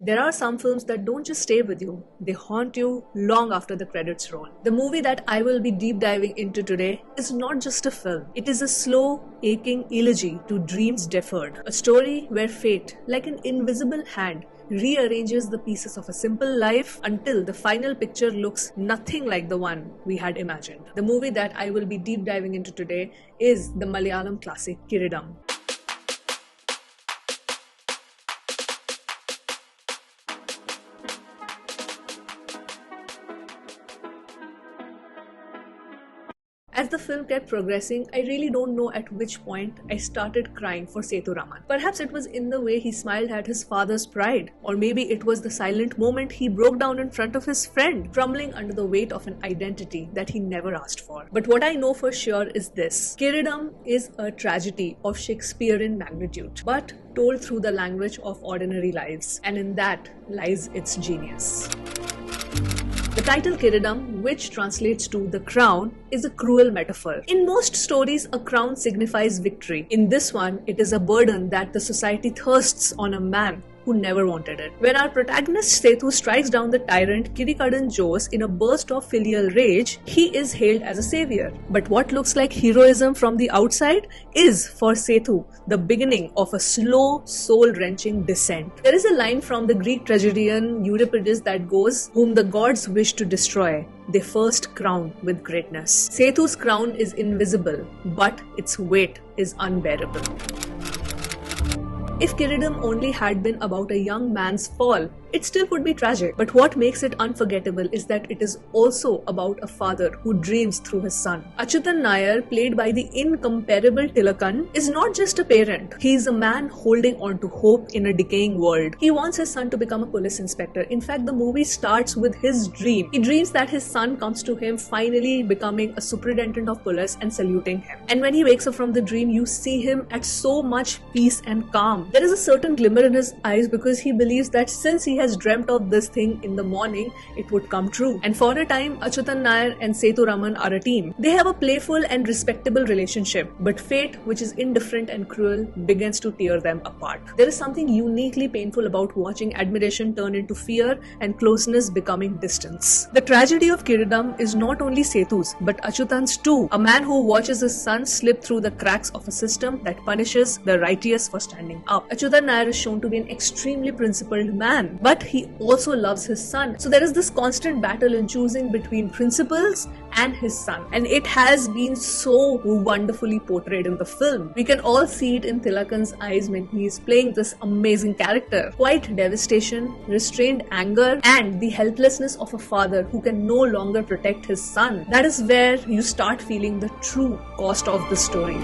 There are some films that don't just stay with you, they haunt you long after the credits roll. The movie that I will be deep diving into today is not just a film. It is a slow, aching elegy to dreams deferred. A story where fate, like an invisible hand, rearranges the pieces of a simple life until the final picture looks nothing like the one we had imagined. The movie that I will be deep diving into today is the Malayalam classic Kiridam. As the film kept progressing, I really don't know at which point I started crying for Sethuraman. Perhaps it was in the way he smiled at his father's pride, or maybe it was the silent moment he broke down in front of his friend, crumbling under the weight of an identity that he never asked for. But what I know for sure is this: Kiridam is a tragedy of Shakespearean magnitude, but told through the language of ordinary lives, and in that lies its genius. The title Kiridam, which translates to the crown, is a cruel metaphor. In most stories, a crown signifies victory. In this one, it is a burden that the society thirsts on a man who never wanted it. When our protagonist Sethu strikes down the tyrant Kirikadan Jose in a burst of filial rage, he is hailed as a savior. But what looks like heroism from the outside is, for Sethu, the beginning of a slow, soul-wrenching descent. There is a line from the Greek tragedian Euripides that goes, "Whom the gods wish to destroy, they first crown with greatness." Sethu's crown is invisible, but its weight is unbearable. If Kiridam only had been about a young man's fall, it still would be tragic. But what makes it unforgettable is that it is also about a father who dreams through his son. Achyutan Nair, played by the incomparable Tilakan, is not just a parent. He is a man holding on to hope in a decaying world. He wants his son to become a police inspector. In fact, the movie starts with his dream. He dreams that his son comes to him, finally becoming a superintendent of police and saluting him. And when he wakes up from the dream, you see him at so much peace and calm. There is a certain glimmer in his eyes because he believes that since he has dreamt of this thing in the morning, it would come true. And for a time, Achyutan Nair and Sethuraman are a team. They have a playful and respectable relationship, but fate, which is indifferent and cruel, begins to tear them apart. There is something uniquely painful about watching admiration turn into fear and closeness becoming distance. The tragedy of Kiridam is not only Sethu's, but Achyutan's too. A man who watches his son slip through the cracks of a system that punishes the righteous for standing up. Achyutan Nair is shown to be an extremely principled man, but he also loves his son. So there is this constant battle in choosing between principles and his son. And it has been so wonderfully portrayed in the film. We can all see it in Tilakan's eyes when he is playing this amazing character. Quiet devastation, restrained anger, and the helplessness of a father who can no longer protect his son. That is where you start feeling the true cost of the story.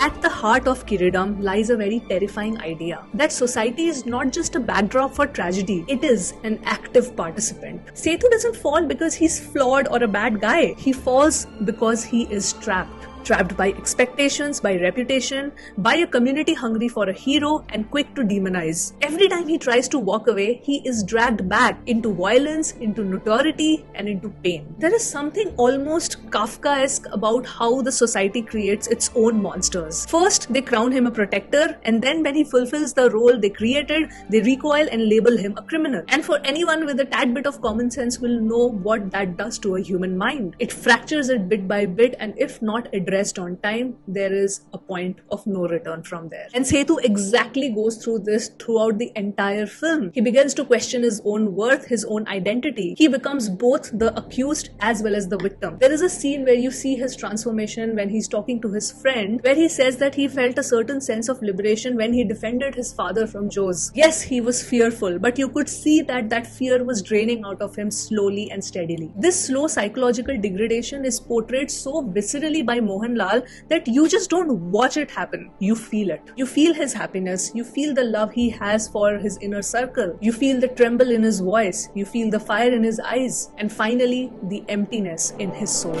At the heart of Kiridam lies a very terrifying idea that society is not just a backdrop for tragedy, it is an active participant. Sethu doesn't fall because he's flawed or a bad guy. He falls because he is trapped. Trapped by expectations, by reputation, by a community hungry for a hero and quick to demonize. Every time he tries to walk away, he is dragged back into violence, into notoriety, and into pain. There is something almost Kafkaesque about how the society creates its own monsters. First, they crown him a protector, and then when he fulfills the role they created, they recoil and label him a criminal. And for anyone with a tad bit of common sense will know what that does to a human mind. It fractures it bit by bit, and if not addressed on time, there is a point of no return from there. And Sethu exactly goes through this throughout the entire film. He begins to question his own worth, his own identity. He becomes both the accused as well as the victim. There is a scene where you see his transformation when he's talking to his friend, where he says that he felt a certain sense of liberation when he defended his father from Jose. Yes, he was fearful, but you could see that that fear was draining out of him slowly and steadily. This slow psychological degradation is portrayed so viscerally by Mohanlal that you just don't watch it happen. You feel it. You feel his happiness. You feel the love he has for his inner circle. You feel the tremble in his voice. You feel the fire in his eyes. And finally, the emptiness in his soul.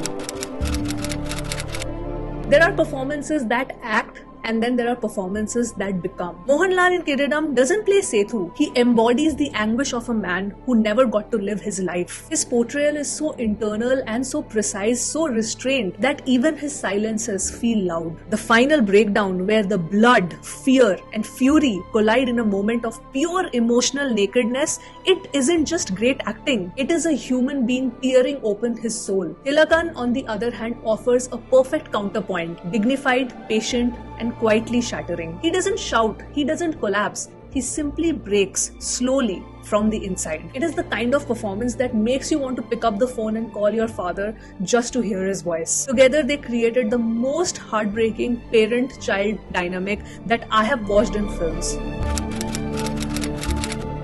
There are performances that act and then there are performances that become. Mohanlal in Kiridam doesn't play Sethu. He embodies the anguish of a man who never got to live his life. His portrayal is so internal and so precise, so restrained, that even his silences feel loud. The final breakdown, where the blood, fear and fury collide in a moment of pure emotional nakedness, it isn't just great acting. It is a human being tearing open his soul. Tilakan, on the other hand, offers a perfect counterpoint, dignified, patient and quietly shattering. He doesn't shout, he doesn't collapse. He simply breaks slowly from the inside. It is the kind of performance that makes you want to pick up the phone and call your father just to hear his voice. Together they created the most heartbreaking parent-child dynamic that I have watched in films.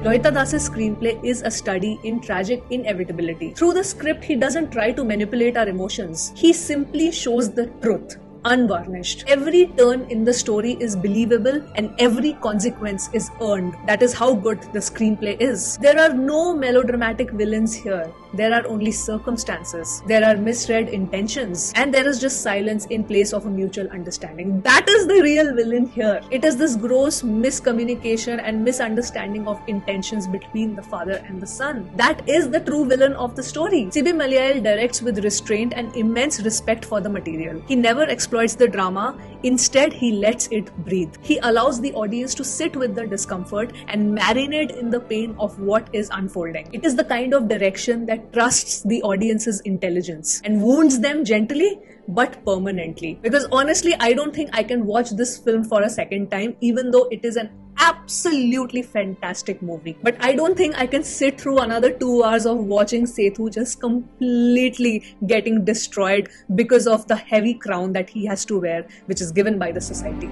Lohita Das's screenplay is a study in tragic inevitability. Through the script, he doesn't try to manipulate our emotions. He simply shows the truth, unvarnished. Every turn in the story is believable and every consequence is earned. That is how good the screenplay is. There are no melodramatic villains here. There are only circumstances. There are misread intentions. And there is just silence in place of a mutual understanding. That is the real villain here. It is this gross miscommunication and misunderstanding of intentions between the father and the son. That is the true villain of the story. C.B. Malayal directs with restraint and immense respect for the material. He never exploits the drama. Instead, he lets it breathe. He allows the audience to sit with the discomfort and marinate in the pain of what is unfolding. It is the kind of direction that trusts the audience's intelligence and wounds them gently but permanently. Because honestly, I don't think I can watch this film for a second time, even though it is an absolutely fantastic movie. But I don't think I can sit through another 2 hours of watching Sethu just completely getting destroyed because of the heavy crown that he has to wear, which is given by the society.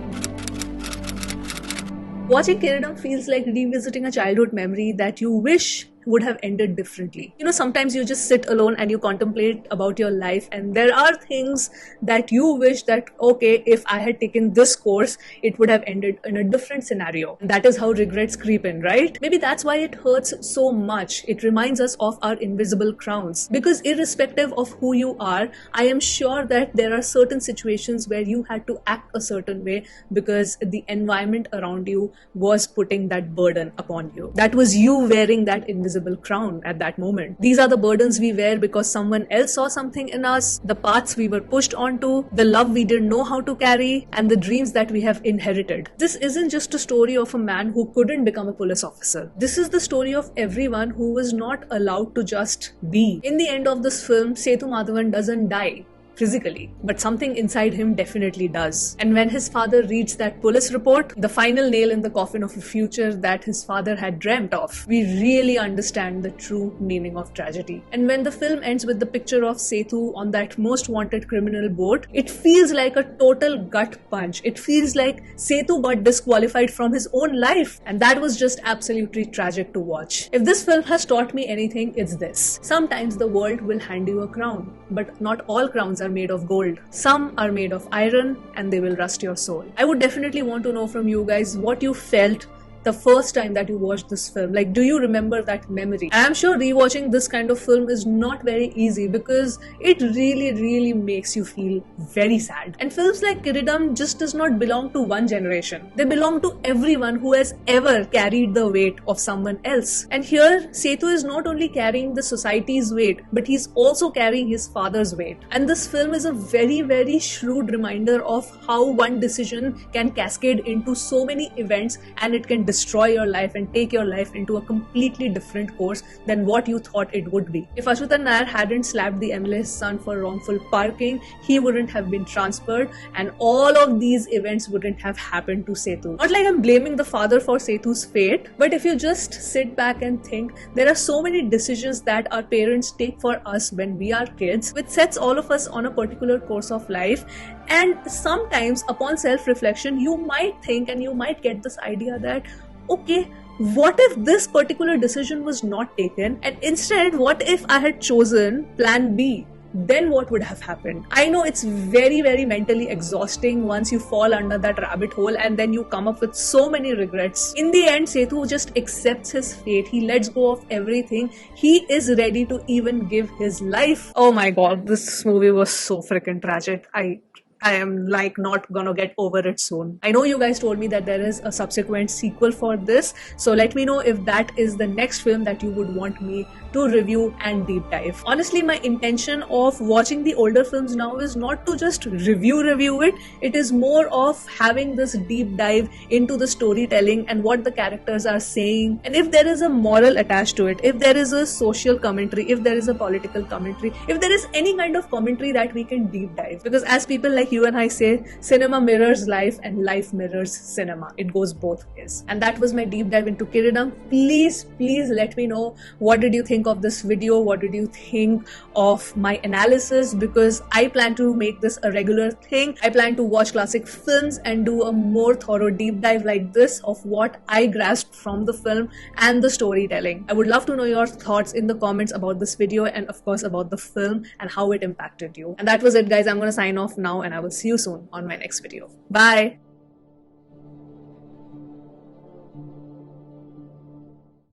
Watching Kiridam feels like revisiting a childhood memory that you wish would have ended differently. You know, sometimes you just sit alone and you contemplate about your life, and there are things that you wish that, okay, if I had taken this course, it would have ended in a different scenario. And that is how regrets creep in, right? Maybe that's why it hurts so much. It reminds us of our invisible crowns. Because irrespective of who you are, I am sure that there are certain situations where you had to act a certain way because the environment around you was putting that burden upon you. That was you wearing that invisible crown at that moment. These are the burdens we wear because someone else saw something in us, the paths we were pushed onto, the love we didn't know how to carry, and the dreams that we have inherited. This isn't just a story of a man who couldn't become a police officer. This is the story of everyone who was not allowed to just be. In the end of this film, Sethu Madhavan doesn't die physically, but something inside him definitely does. And when his father reads that police report, the final nail in the coffin of a future that his father had dreamt of, we really understand the true meaning of tragedy. And when the film ends with the picture of Sethu on that most wanted criminal boat, it feels like a total gut punch. It feels like Sethu got disqualified from his own life, and that was just absolutely tragic to watch. If this film has taught me anything, it's this. Sometimes the world will hand you a crown, but not all crowns are made of gold. Some are made of iron and they will rust your soul. I would definitely want to know from you guys what you felt the first time that you watched this film. Like, do you remember that memory? I am sure rewatching this kind of film is not very easy because it really makes you feel very sad. And films like Kiridam just does not belong to one generation. They belong to everyone who has ever carried the weight of someone else. And here, Sethu is not only carrying the society's weight, but he's also carrying his father's weight. And this film is a very shrewd reminder of how one decision can cascade into so many events, and it can destroy your life and take your life into a completely different course than what you thought it would be. If Achyutan Nair hadn't slapped the MLA's son for wrongful parking, he wouldn't have been transferred, and all of these events wouldn't have happened to Sethu. Not like I'm blaming the father for Sethu's fate, but if you just sit back and think, there are so many decisions that our parents take for us when we are kids, which sets all of us on a particular course of life. And sometimes upon self-reflection, you might think and you might get this idea that, okay, what if this particular decision was not taken, and instead, what if I had chosen plan B? Then what would have happened? I know it's very mentally exhausting once you fall under that rabbit hole and then you come up with so many regrets. In the end, Sethu just accepts his fate. He lets go of everything. He is ready to even give his life. Oh my god, this movie was so freaking tragic. I I am like not gonna get over it soon. I know you guys told me that there is a subsequent sequel for this, so let me know if that is the next film that you would want me to review and deep dive. Honestly, my intention of watching the older films now is not to just review it. It is more of having this deep dive into the storytelling and what the characters are saying, and if there is a moral attached to it, if there is a social commentary, if there is a political commentary, if there is any kind of commentary that we can deep dive. Because as people like you and I say, cinema mirrors life and life mirrors cinema. It goes both ways. And that was my deep dive into Kiridam. Please let me know, what did you think of this video? What did you think of my analysis? Because I plan to make this a regular thing. I plan to watch classic films and do a more thorough deep dive like this of what I grasped from the film and the storytelling. I would love to know your thoughts in the comments about this video, and of course about the film and how it impacted you. And that was it, guys. I'm gonna sign off now, and I will see you soon on my next video. Bye.